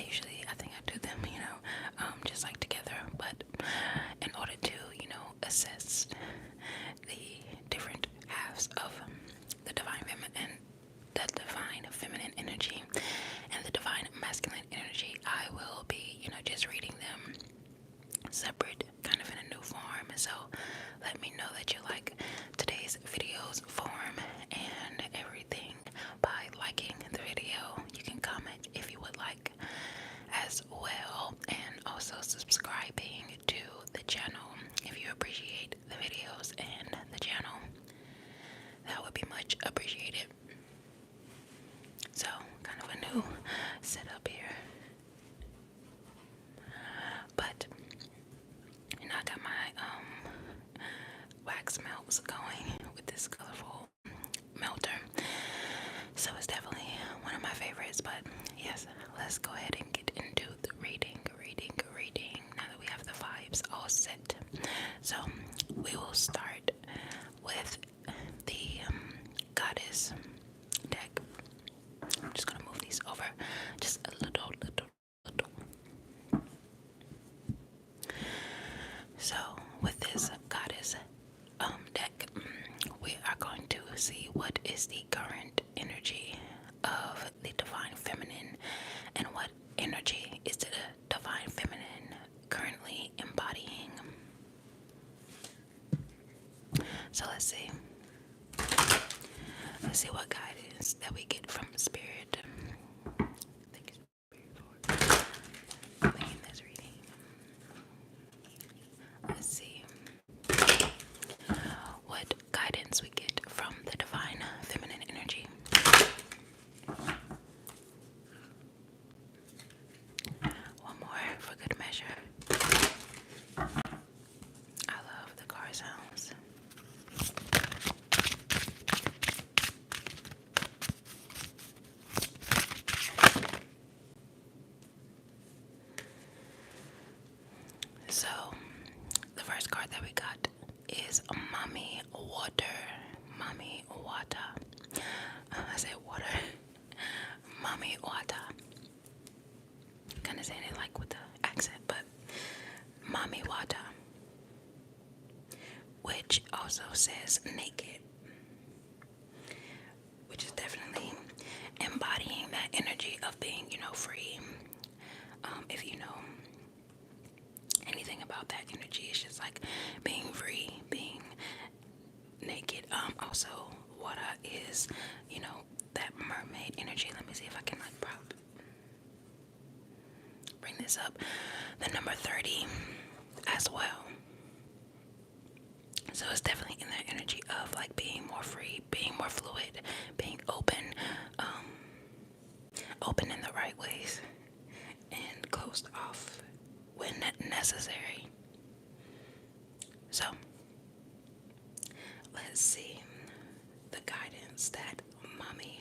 I think I do them, just like together. But in order to, assess the different halves of the divine feminine energy and the divine masculine energy, I will be, just reading them separate, kind of in a new form. So let me know that you like today's video's form and everything by liking the video. You can comment if you would like as well, and also subscribing to the channel if you appreciate the videos and the channel. That would be much appreciated. So, kind of a new setup here. But I got my wax melts going with this colorful melter. So it's definitely one of my favorites. But yes, let's go ahead and get into the reading. Now that we have the vibes all set. So we will start with the goddess deck. I'm just gonna move these over just a little. So with this goddess deck, we are going to see what is the current energy of the divine feminine and what energy is the divine feminine currently embodying. So let's see. Let's see what guidance that we get from spirit. Thank you, Spirit, for making this reading. Let's see what guidance we get from the divine feminine energy. One more for good measure. I love the car sounds. So, the first card that we got is Mommy Water. Mommy Water. I said water. Mommy Water. Kind of saying it like with the accent, but Mommy Water. Which also says naked. Which is definitely embodying that energy of being, free. If you know anything about that energy, it's just like being free, being naked. Also water is, that mermaid energy. Let me see if I can bring this up. The number 30 as well. So it's definitely in that energy of like being more free, being more fluid, being open, open in the right ways and closed off when necessary. So let's see the guidance that Mommy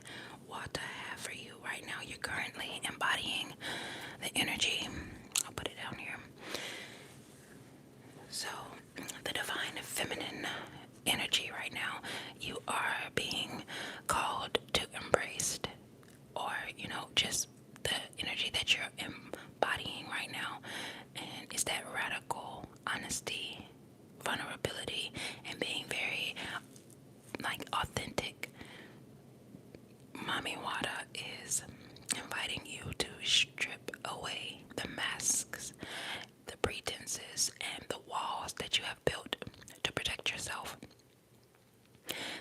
Water have for you right now. You're currently embodying the energy. I'll put it down here. So the divine feminine energy right now, you are being called to embrace, or just the energy that you're embodying right now, and it's that radical honesty, vulnerability, and being very authentic. Mommy Water is inviting you to strip away the masks, the pretenses, and the walls that you have built to protect yourself.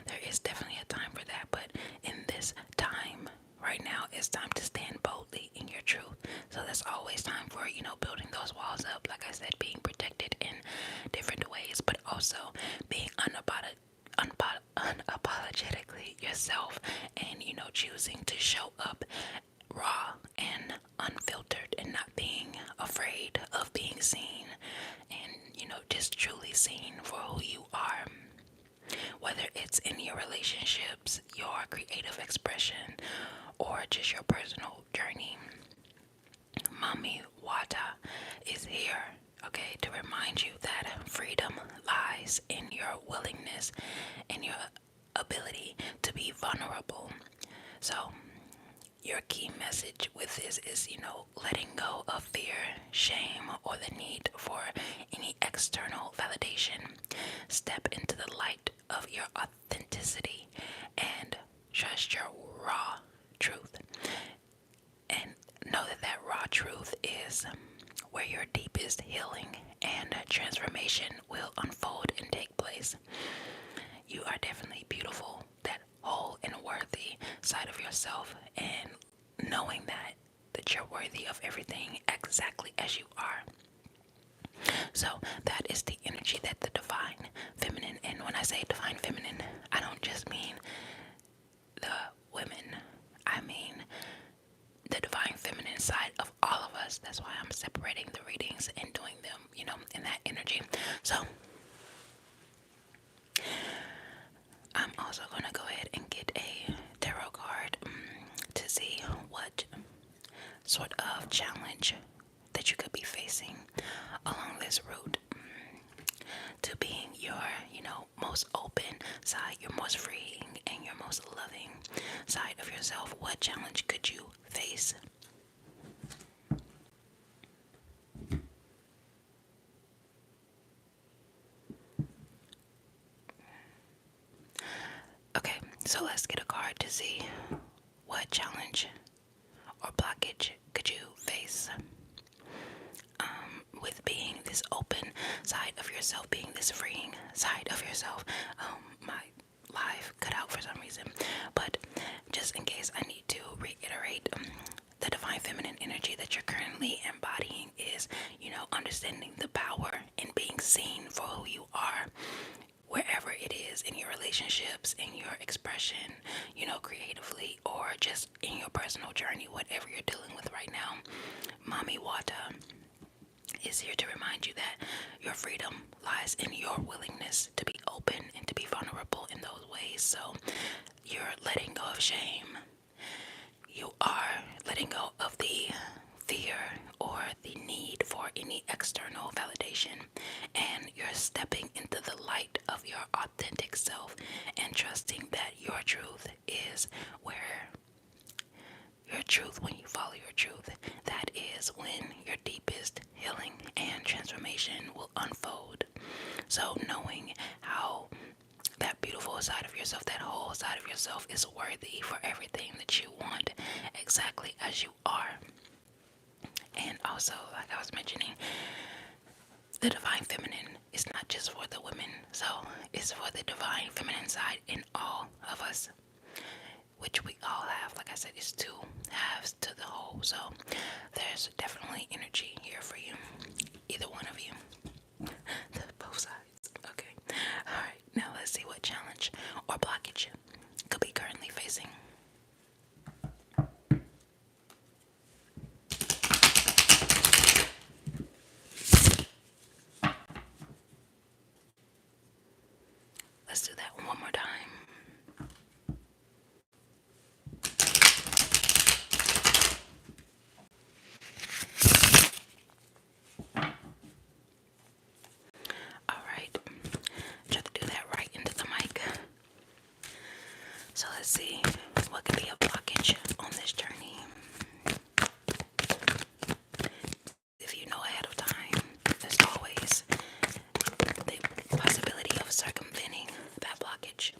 There is definitely a time for that, but in this time right now, it's time to stand boldly in your truth. So there's always time for, building those walls up, like I said, being protected in different ways, but also being unapologetically yourself, and choosing to show up raw and unfiltered, and not being afraid of being seen, and just truly seen for who you are, whether it's in your relationships, your creative expression, or just your personal journey. Mommy Water is here, okay, to remind you that freedom lies in your willingness and your ability to be vulnerable. So your key message with this is, letting go of fear, shame, or the need for any external validation. Step into the light of your authenticity and trust your raw truth. And know that that raw truth is where your deepest healing and transformation will unfold and take place. You are definitely beautiful, that whole and worthy side of yourself, and knowing that you're worthy of everything exactly as you are. So that is the energy that the divine feminine, and when I say divine feminine, I don't just mean the women, I mean the divine feminine side of all of us. That's why I'm separating the readings and doing them, in that energy. So I'm also going to go ahead and get a tarot card to see what sort of challenge that you could be facing along this route to being your, most open side, your most freeing, and your most loving side of yourself. What challenge could you face? Okay, so let's get a card to see what challenge or blockage could you face with being this open side of yourself, being this freeing side of yourself. My live cut out for some reason, but just in case, I need to reiterate, the divine feminine energy that you're currently embodying is, understanding the power in being seen for who you are, wherever it is in your relationships, in your expression, creatively, or just in your personal journey, whatever you're dealing with right now. Mami Wata is here to remind you that your freedom lies in your willingness to be open and to be vulnerable in those ways. So you're letting go of shame. You are letting go of the fear or the need for any external validation, and you're stepping into the light of your authentic self and trusting that your truth is where your truth, when you follow your truth, that is when your deepest healing and transformation will unfold. So knowing how that beautiful side of yourself, that whole side of yourself, is worthy for everything that you want, exactly as you are. And also, like I was mentioning, the divine feminine is not just for the women, so it's for the divine feminine side in all of us, which we all have. Like I said, it's two halves to the whole. So there's definitely energy here for you, either one of you. Both sides. Okay. Alright, now let's see what challenge or blockage could be currently facing. Let's do that one more time. Alright. Try to do that right into the mic. So let's see what could be a blockage on this journey. If you know ahead of time, there's always the possibility of circumventing that blockage.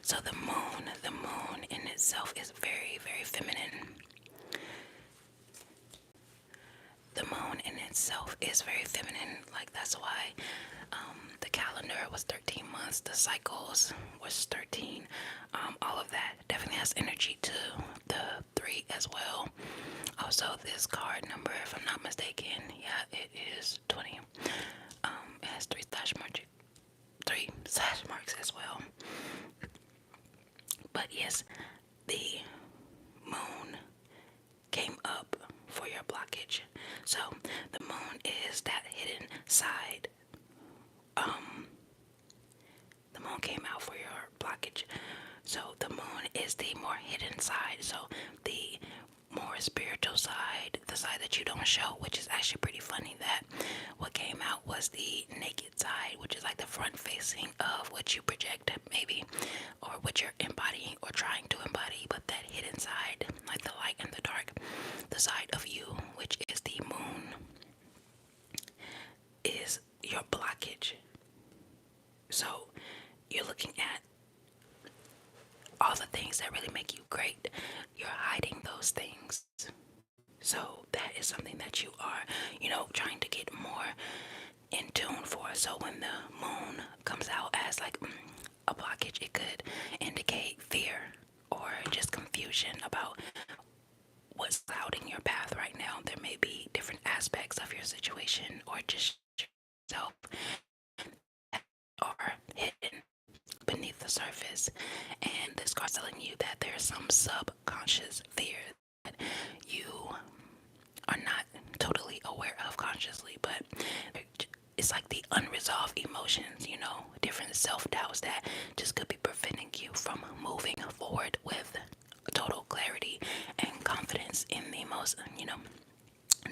So the moon in itself is very, very feminine. The moon in itself is very feminine. Like, that's why the calendar was 13 months, the cycles was 13. All of that definitely has energy to the 3 as well. Also, this card number, if I'm not mistaken, yeah, it is 20. It has 3 slash marks as well. But yes, the moon came up for your blockage. So the moon is that hidden side. The moon came out for your blockage. So the moon is the more hidden side. So the more spiritual side, the the side that you don't show, which is actually pretty funny that what came out was the naked side, which is like the front facing of what you project, maybe, or what you're embodying or trying to embody. But that hidden side, like the light and the dark, the side of you, which is the moon, is your blockage. So you're looking at all the things that really make you great. You're hiding those things. So that is something that you are, trying to get more in tune for. So when the moon comes out as like a blockage, it could indicate fear or just confusion about what's clouding your path right now. There may be different aspects of your situation or just yourself that are hidden beneath the surface. And this card's telling you that there's some subconscious fear that you are not totally aware of consciously, but it's like the unresolved emotions, different self-doubts that just could be preventing you from moving forward with total clarity and confidence in the most,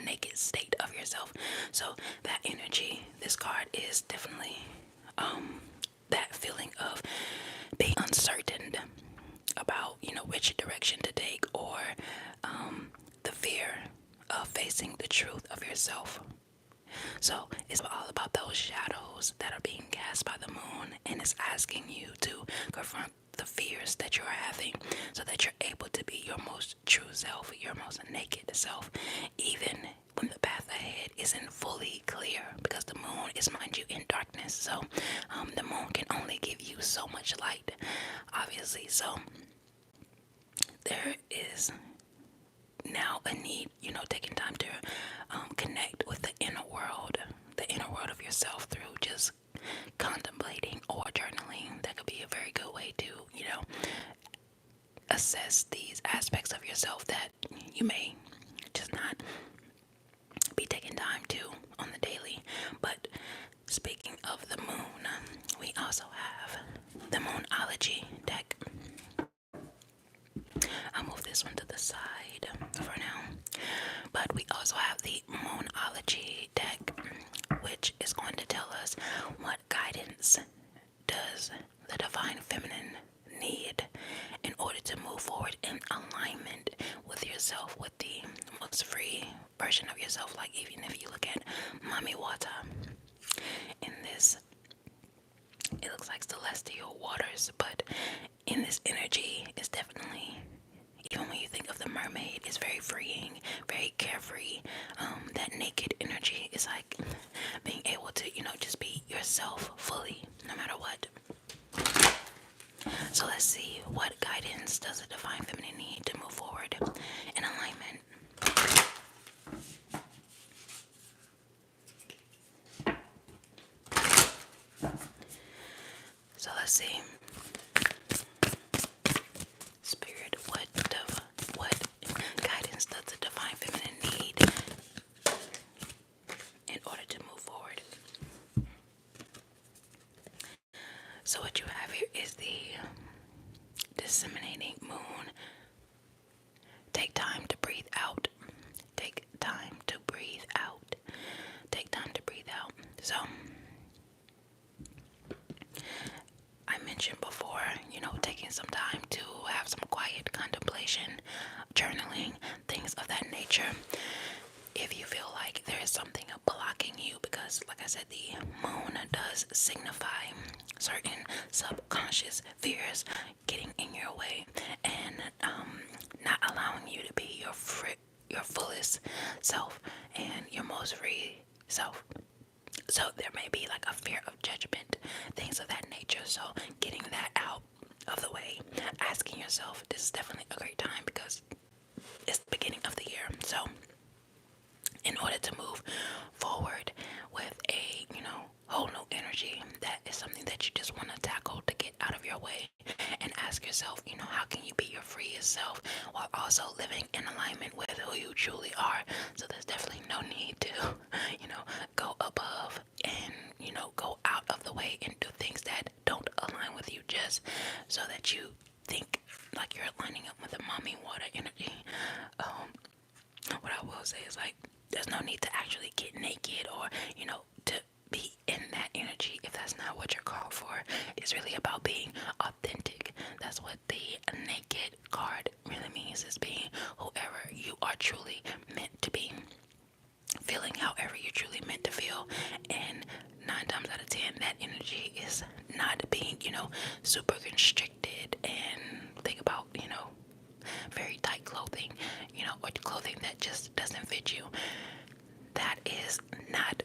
naked state of yourself. So that energy, this card is definitely that feeling of being uncertain about, which direction to take, or the fear of facing the truth of yourself. So it's all about those shadows that are being cast by the moon, and it's asking you to confront the fears that you're having so that you're able to be your most true self, your most naked self, even when the path ahead isn't fully clear, because the moon is, mind you, in darkness. So the moon can only give you so much light, obviously. So there is now a need, taking time to connect with the inner world of yourself through just contemplating or journaling. That could be a very good way to, assess these aspects of yourself that you may just not be taking time to on the daily. But speaking of the moon, we also have the Moonology deck. I'll move this one to the side for now. But we also have the Moonology deck, which is going to tell us what guidance does the Divine Feminine need in order to move forward in alignment with yourself, with the most free version of yourself. Like, even if you look at Mami Wata in this, it looks like celestial waters, but in this energy, it's definitely, even when you think of the mermaid, it's very freeing, very carefree. That naked energy is like being able to, just be yourself fully, no matter what. So let's see, what guidance does the Divine Feminine need to move forward in alignment? So let's see. Spirit, what guidance does the Divine Feminine need in order to move forward? So what you have here is the disseminating moon. Take time to breathe out. Take time to breathe out. Take time to breathe out. So I mentioned before, taking some time to have some quiet contemplation, journaling, things of that nature. If you feel like there is something blocking you, because like I said, the moon does signify certain subconscious fears getting in your way and not allowing you to be your fullest self and your most free self. So there may be like a fear of judgment, things of that nature. So getting that out of the way, asking yourself, this is definitely a great time because it's the beginning of the year. So in order to move forward with a, whole new energy, that is something that you just want to tackle to get out of your way and ask yourself, how can you be your freest self while also living in alignment with who you truly are? So there's definitely no need to, go above and, go out of the way and do things that don't align with you just so that you think like you're lining up with the Mami Water energy. What I will say is like there's no need to actually get naked or, to be in that energy if that's not what you're called for. It's really about being authentic. That's what the naked card really means, is being whoever you are truly meant to be, feeling however you're truly meant to feel. And 9 times out of 10, that energy is not being, super constricted and think about, very tight clothing, or clothing that just doesn't fit you. That is not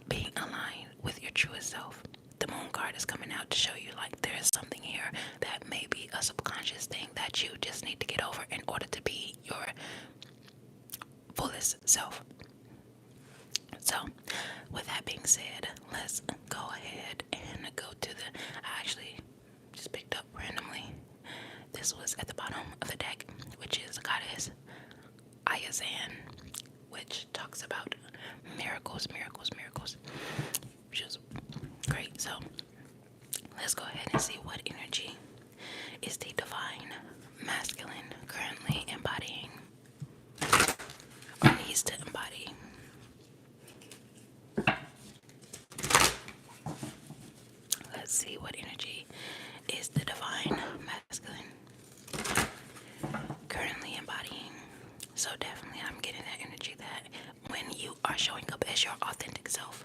being aligned with your truest self. The moon card is coming out to show you like there's something here that may be a subconscious thing that you just need to get over in order to be your fullest self. So, with that being said, let's go ahead and go to I actually just picked up randomly. This was at the bottom of the deck, which is Goddess Ayazan, which talks about miracles, which is great. So, let's go ahead and see what energy is the divine masculine currently embodying or needs to embody. Let's see what energy is the divine masculine currently embodying. So definitely I'm getting that energy that when you are showing up as your authentic self,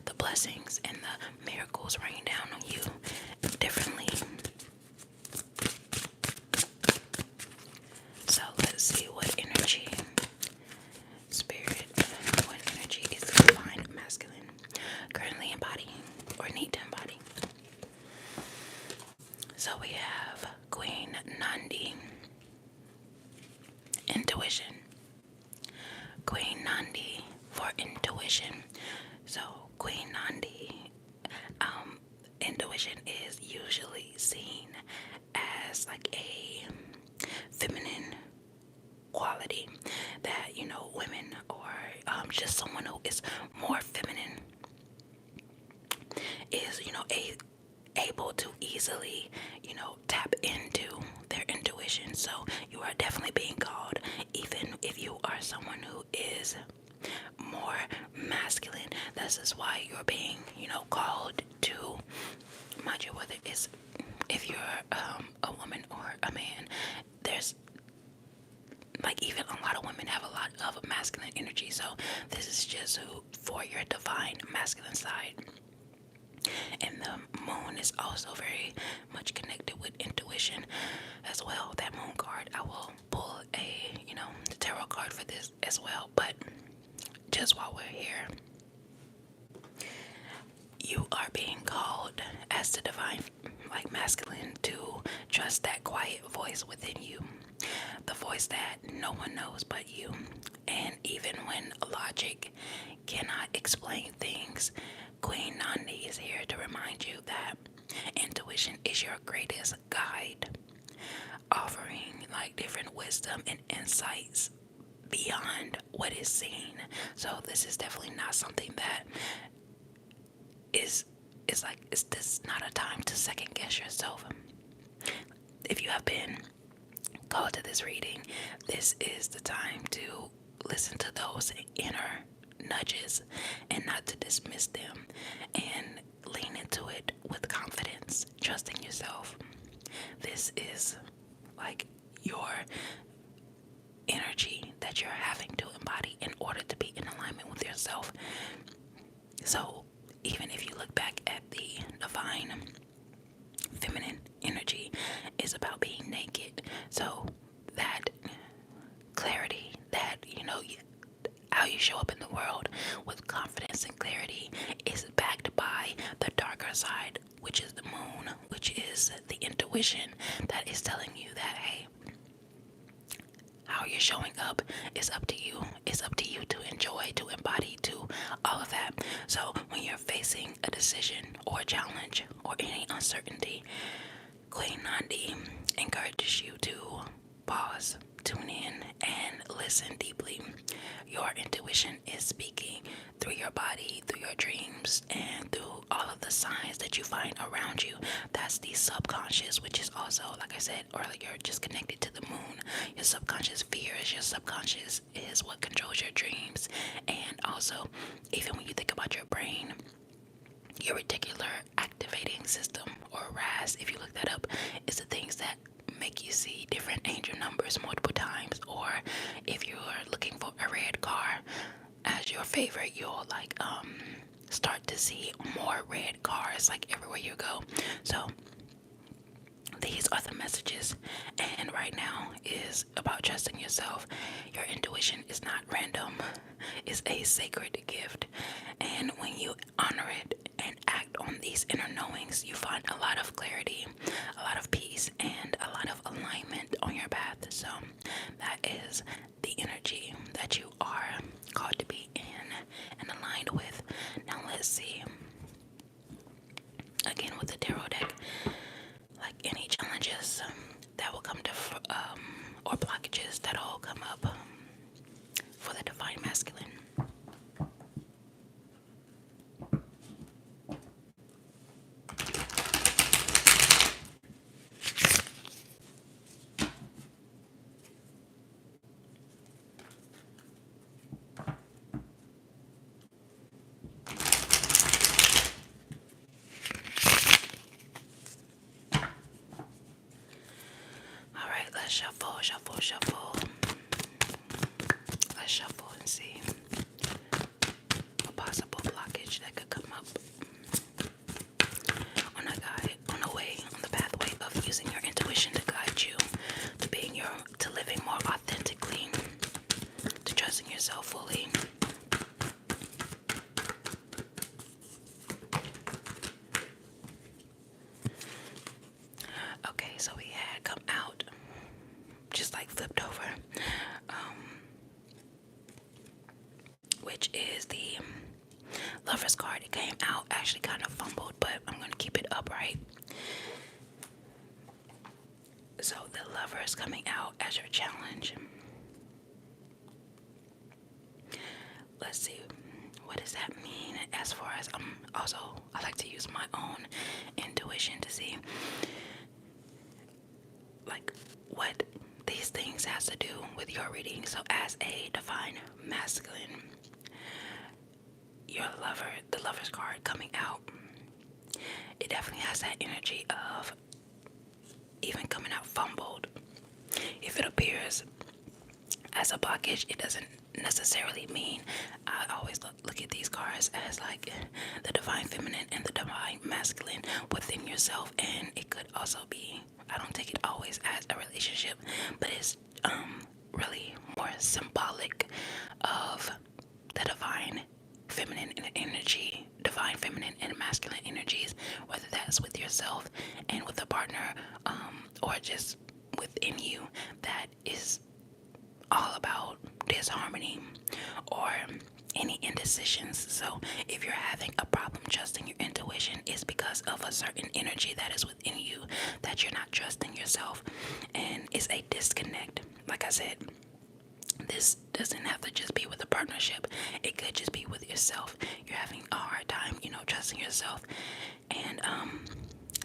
the blessings and the miracles rain down on you differently. So let's see what energy, spirit, what energy is the divine masculine currently embodying or need to embody. So we have Queen Nandi, intuition. Queen Nandi for intuition. So Queen Nandi, intuition is usually seen as like a feminine quality that, women or just someone who is more feminine is, able to easily, tap into their intuition. So you are definitely being called, even if you are someone who is more masculine. This is why you're being, called to, mind you, whether it's if you're a woman or a man, there's like even a lot of women have a lot of masculine energy. So this is just for your divine masculine side. And the moon is also very much connected with intuition as well. That moon card, I will pull the tarot card for this as well. But just while we're here, you are being called as the divine, like masculine, to trust that quiet voice within you. The voice that no one knows but you. And even when logic cannot explain things, Queen Nandi is here to remind you that intuition is your greatest guide, offering like different wisdom and insights beyond what is seen. So this is definitely not something that is this not a time to second guess yourself. If you have been called to this reading, this is the time to listen to those inner nudges and not to dismiss them, and lean into it with confidence, trusting yourself. This is like your energy that you're having to embody in order to be in alignment with yourself. So even if you look back at the divine feminine energy, is about being naked. So that clarity, that how you show up in the world with confidence and clarity is backed by the darker side, which is the moon, which is the intuition that is telling you that, hey, how you're showing up is up to you. It's up to you to enjoy, to embody, to all of that. So when you're facing a decision or a challenge or any uncertainty, Queen Nandi encourages you to pause, tune in, and listen deeply. Your intuition is speaking through your body, through your dreams, and through all of the signs that you find around you. That's the subconscious, which is also, like I said earlier, just connected to the moon. Your subconscious fears, your subconscious is what controls your dreams. And also, even when you think about your brain, your reticular activating system, or RAS, if you look that up, is the things that make you see different angel numbers multiple times. Or if you are looking for a red car as your favorite, you'll start to see more red cars like everywhere you go. So these are the messages, and right now is about trusting yourself. Your intuition is not random, it's a sacred gift. And when you honor it and act on these inner knowings, you find a lot of clarity, a lot of peace, and a lot of alignment on your path. So that is the energy that you are called to be in and aligned with. Now let's see. Again, with the tarot deck, like any challenges that will come to or blockages that'll come up for the divine masculine. All right, let's shuffle, shuffle, shuffle. Let's shuffle and see a possible blockage that could come up on the way, on the pathway of using your intuition to guide you to to living more authentically, to trusting yourself fully. Okay, so we had come out, just like flipped over, which is the Lover's card. It came out actually kind of fumbled, but I'm going to keep it upright. So the Lover is coming out as your challenge. Let's see, what does that mean? As far as also, I like to use my own intuition to see like what these things has to do with your reading. So as a divine masculine, your lover, the Lover's card coming out, it definitely has that energy of even coming out fumbled. If it appears as a blockage, it doesn't necessarily mean. I always look at these cards as like the divine feminine and the divine masculine within yourself, and it could also be, I don't take it always as a relationship, but it's really more symbolic of the divine feminine energy, divine feminine and masculine energies, whether that's with yourself and with a partner, or just within you, that is all about disharmony or any indecisions. So if you're having a problem trusting your intuition, it's because of a certain energy that is within you that you're not trusting yourself, and it's a disconnect. Like I said, this doesn't have to just be with a partnership. It could just be with yourself. You're having a hard time, trusting yourself. And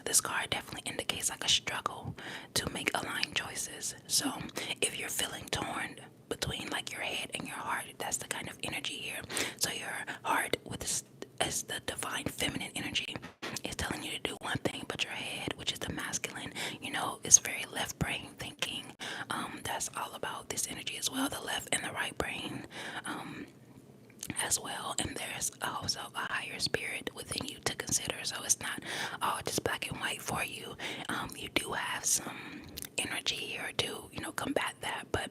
this card definitely indicates like a struggle to make aligned choices. So if you're feeling torn between like your head and your heart, that's the kind of energy here. So your heart as the divine feminine energy is telling you to do one thing, but your head, which is the masculine, is very left brain thinking. That's all about this energy as well, the left and the right brain as well. And there's also a higher spirit within you to consider. So it's not all just black and white for you. You do have some energy here to, combat that, but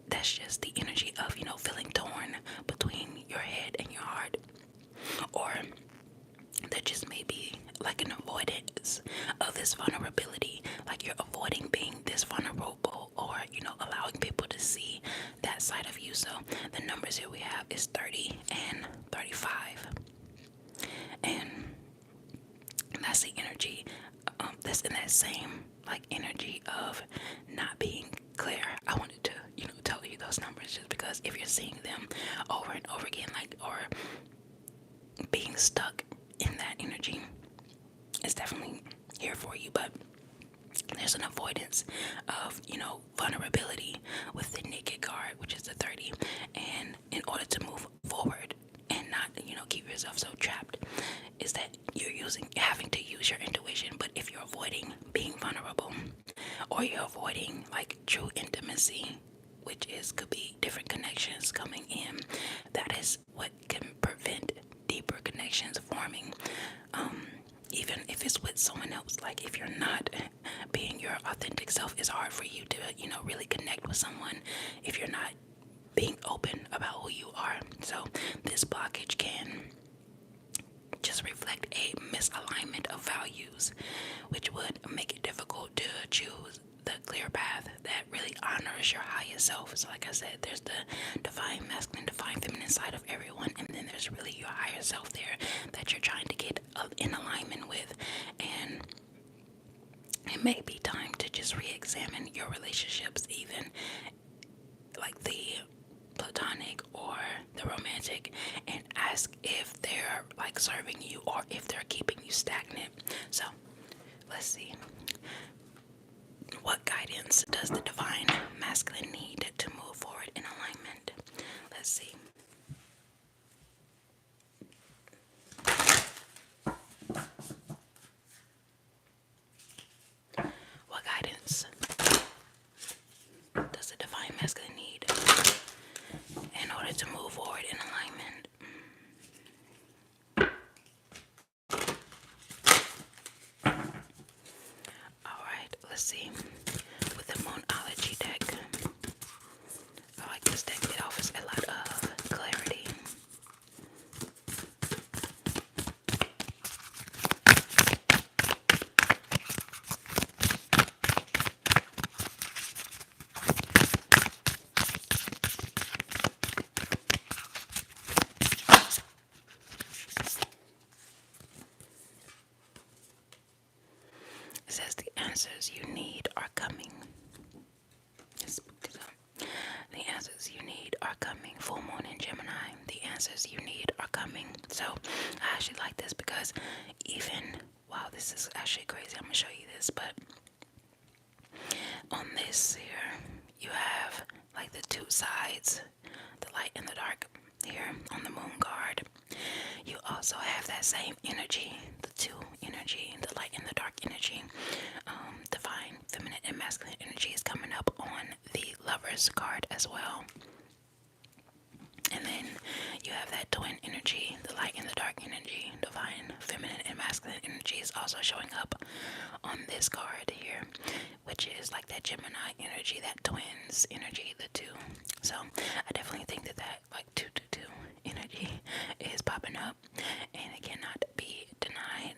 that's just the energy of, feeling torn between your head and your heart. Or there just may be like an avoidance of this vulnerability, like you're avoiding being this vulnerable, or allowing people to see that side of you. So the numbers here we have is 30 and 35, and that's the energy that's in that same like energy of not being clear. I wanted to tell you those numbers just because if you're seeing them over and over again, like, or stuck in that energy, it's definitely here for you. But there's an avoidance of, vulnerability with the naked card, which is the 30. And in order to move forward and not, keep yourself so trapped, is that having to use your intuition. But if you're avoiding being vulnerable, or you're avoiding like true intimacy, which could be different connections coming in, that is what can prevent deeper connections forming. Even if it's with someone else, like if you're not being your authentic self, it's hard for you to, really connect with someone if you're not being open about who you are. So this blockage can just reflect a misalignment of values, which would make it difficult to choose the clear path that really honors your highest self. So like I said, there's the divine masculine, divine feminine side of everyone, and then there's really your higher self there that you're trying to get in alignment with. And it may be time to just re-examine your relationships, even like the platonic or the romantic, and ask if they're like serving you or if they're keeping you stagnant. So let's see. What guidance does the divine masculine need to move forward in alignment? Let's see. What guidance does the divine masculine need in order to move forward in alignment? Alright, let's see. With the Moonology deck, I like this deck. It offers a lot of clarity. It says the answers you need are coming. The answers you need are coming. Full moon in Gemini. The answers you need are coming. So I actually like this because wow, this is actually crazy. I'm gonna show you this, but on this here, you have like the two sides, the light and the dark here on the moon card. You also have that same energy, the two energy, the light and the dark energy. Divine feminine and masculine energy is coming up on the Lovers card as well. And then you have that twin energy, the light and the dark energy. Divine feminine and masculine energy is also showing up on this card here, which is like that Gemini energy, that twins energy, the two. So I definitely think that like 222 energy is popping up, and it cannot be denied.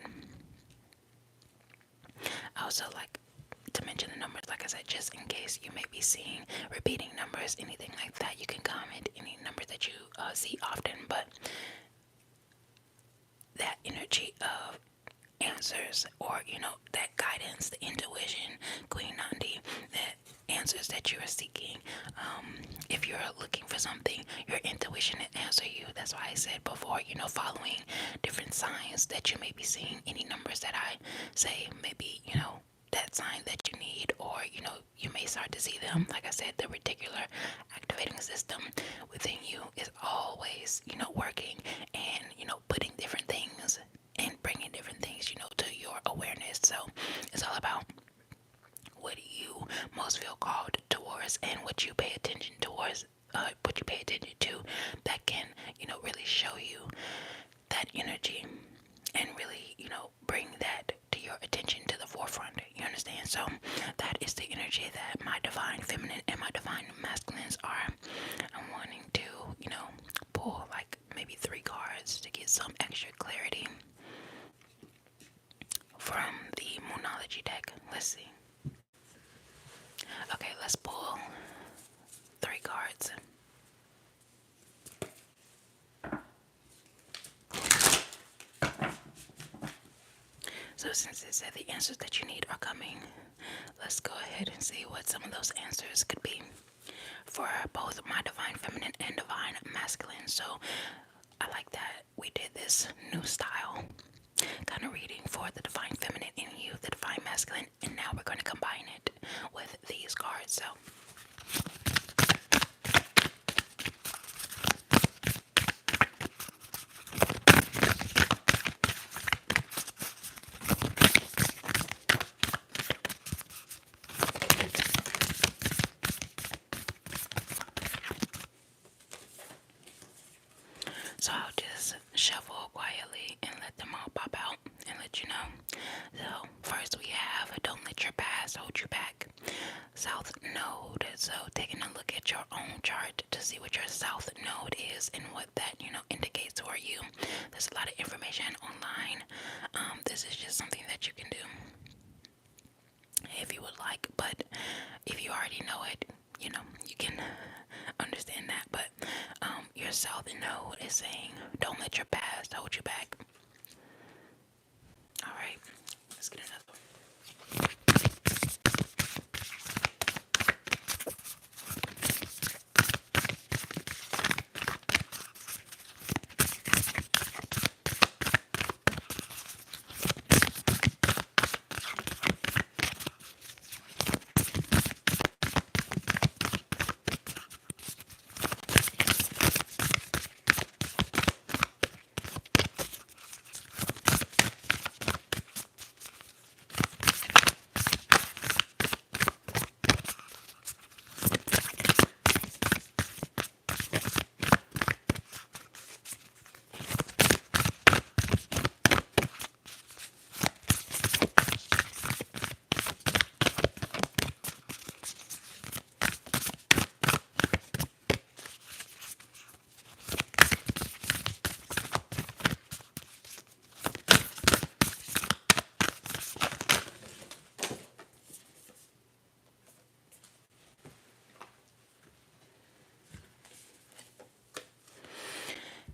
I also like to mention the numbers, like I said, just in case you may be seeing repeating numbers, anything like that. You can comment any number that you see often, but that energy of answers, or that guidance, the intuition, Queen Nandi, that answers that you are seeking. If you're looking for something, your intuition will answer you. That's why I said before, following different signs that you may be seeing, any numbers that I say, maybe that sign that you need, or you may start to see them. Like I said, the reticular activating system within you is always working, and putting different things and bringing different things to your awareness. So it's all about what you most feel called towards, and what you pay attention towards, what you pay attention to, that can really show you that energy, and really bring that to your attention, to the forefront. You understand? So that is the energy that my divine feminine and my divine masculines are. I'm wanting to pull like maybe 3 cards to get some extra clarity from the Moonology deck. Let's see. Okay, let's pull 3 cards. So since it said the answers that you need are coming, let's go ahead and see what some of those answers could be for both my divine feminine and divine masculine. So I like that we did this new style kind of reading for the divine feminine in you, the divine masculine, and now we're going to combine it with these cards. So I'll just shuffle quietly and let them all pop out and let you know. So first we have don't let your past hold you back. South node. So taking a look at your own chart to see what your south node is and what that indicates for you. There's a lot of information online. This is just something that you can do if you would like, but if you already know it, you can understand that. But your south node is saying don't let your past hold you back. All right, let's get another one.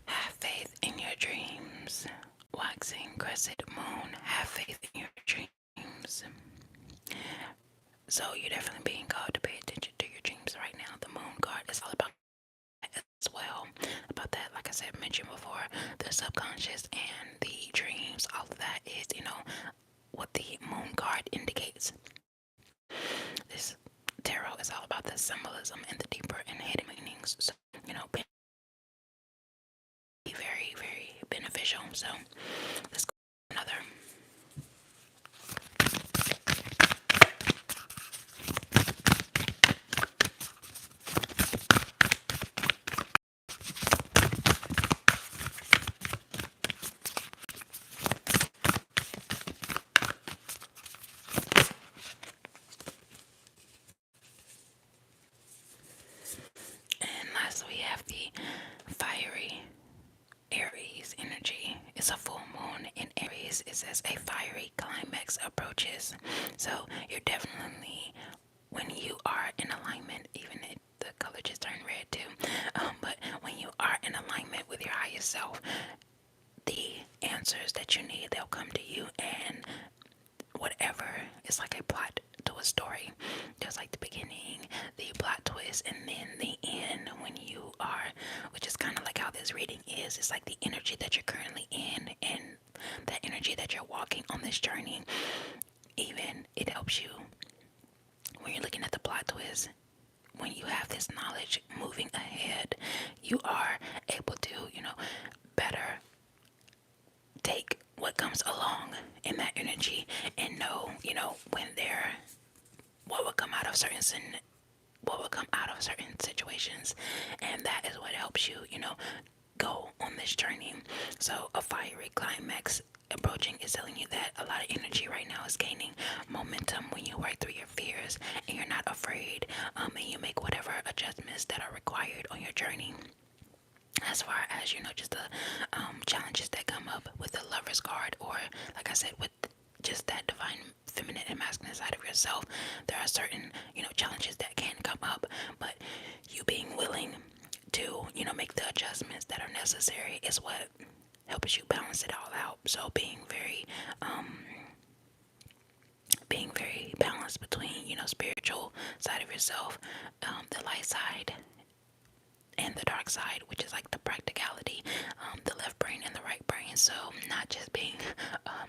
Have faith in your dreams. Waxing crescent moon. Have faith in your dreams. So you're definitely being called to pay attention to your dreams right now. The moon card is all about that as well. About that, like I said, mentioned before, the subconscious and the dreams, all of that is, what the moon card indicates. This tarot is all about the symbolism and the deeper and hidden meanings. So, be very, very beneficial. So let's go another. And lastly, we have the fiery Aries energy. It's a full moon in Aries. It says a fiery climax approaches. So you're definitely, when you are in alignment, even if the color just turned red too, but when you are in alignment with your highest self, the answers that you need, they'll come to you, and whatever is like a plot to a story. There's like the beginning, the plot twist, and then the end when you are, which is kind of like how this reading is. It's like the energy that you're currently in and that energy that you're walking on this journey. Even it helps you when you're looking at the plot twist. When you have this knowledge moving ahead, you are able to, better take what comes along in that energy and know, when there, what will come out of certain situations, and that is what helps you, go on this journey. So a fiery climax approaching is telling you that a lot of energy right now is gaining momentum when you work through your fears and you're not afraid, and you make whatever adjustments that are required on your journey. As far as just the challenges that come up with the Lover's card, or like I said, with just that divine feminine and masculine side of yourself, there are certain challenges that can come up, but you being willing to make the adjustments that are necessary is what helps you balance it all out. So being very balanced between spiritual side of yourself, the light side, and the dark side, which is like the practicality, the left brain and the right brain. So not just being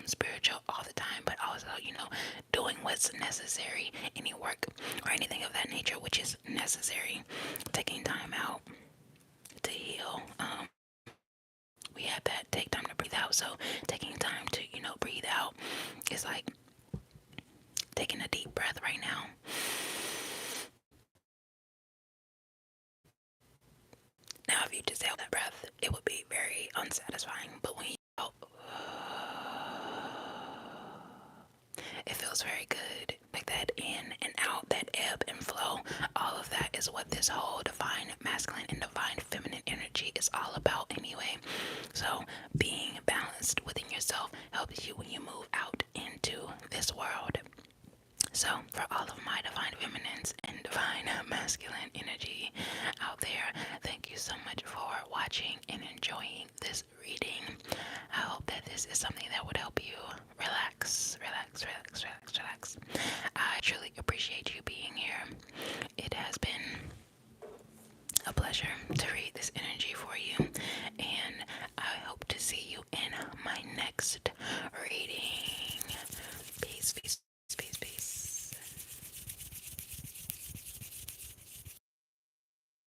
spiritual all the time, but also, doing what's necessary, any work or anything of that nature, which is necessary, taking time out to heal. We have that take time to breathe out. So taking time to, breathe out is like taking a deep breath right now. Now, if you just held that breath, it would be very unsatisfying. But when you out, it feels very good. Like that in and out, that ebb and flow, all of that is what this whole divine masculine and divine feminine energy is all about anyway. So being balanced within yourself helps you when you move out into this world. So for all of my divine feminines and divine masculine energy out there, thank you so much for watching and enjoying this reading. I hope that this is something that would help you relax, relax, relax, relax, relax. I truly appreciate you being here. It has been a pleasure to read this energy for you, and I hope to see you